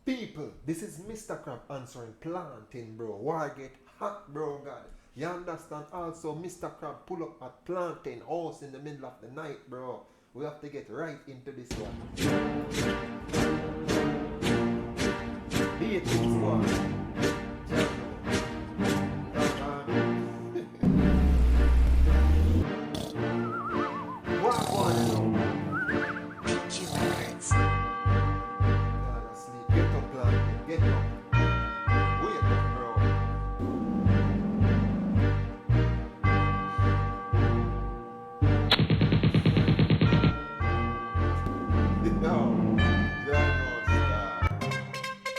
People, this is Mr. Krabbz answering Plankton, bro. War get hot, bro, God. You understand? Also, Mr. Krabbz pull up at Plankton house in the middle of the night, bro. We have to get right into this one. Be it this one. What one? Get up, Plankton. Get up. Wake up, bro.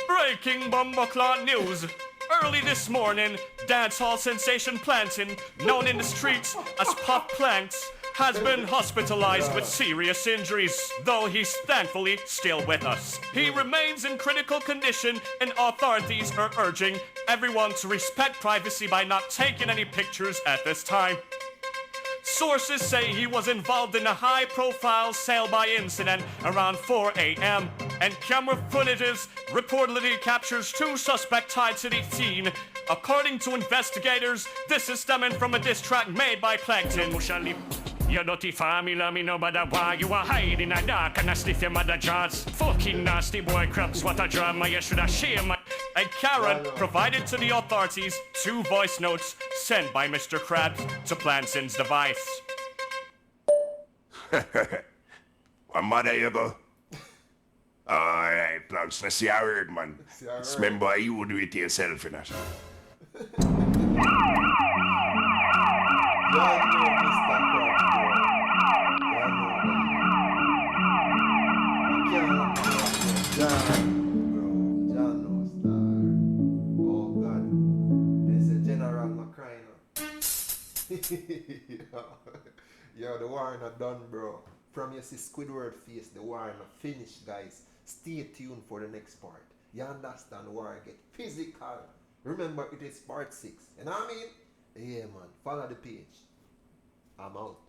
Breaking Bumbleclaw news. Early this morning, dancehall sensation Plankton, known in the streets as Pop Planks, has been hospitalized with serious injuries, though he's thankfully still with us. He remains in critical condition, and authorities are urging everyone to respect privacy by not taking any pictures at this time. Sources say he was involved in a high-profile sale-by incident around 4 a.m., and camera footages reportedly captures two suspects tied to the scene. According to investigators, this is stemming from a diss track made by Plankton. Your dirty family, me know about why you are hiding in the dark and I sniff your mother jaws. Fucking nasty boy Krabbz, what a drama, you should have shared my... And Karen provided to the authorities 2 voice notes sent by Mr. Krabbz to Plankton's device. What mother you go? Alright, Planks, let's see I heard, man. Remember, you would do it yourself, you know. Yo, the war not done, bro. From you see Squidward face, the war not finished, guys. Stay tuned for the next part. You understand the war get physical. Remember, it is part 6. You know what I mean? Yeah, man. Follow the page. I'm out.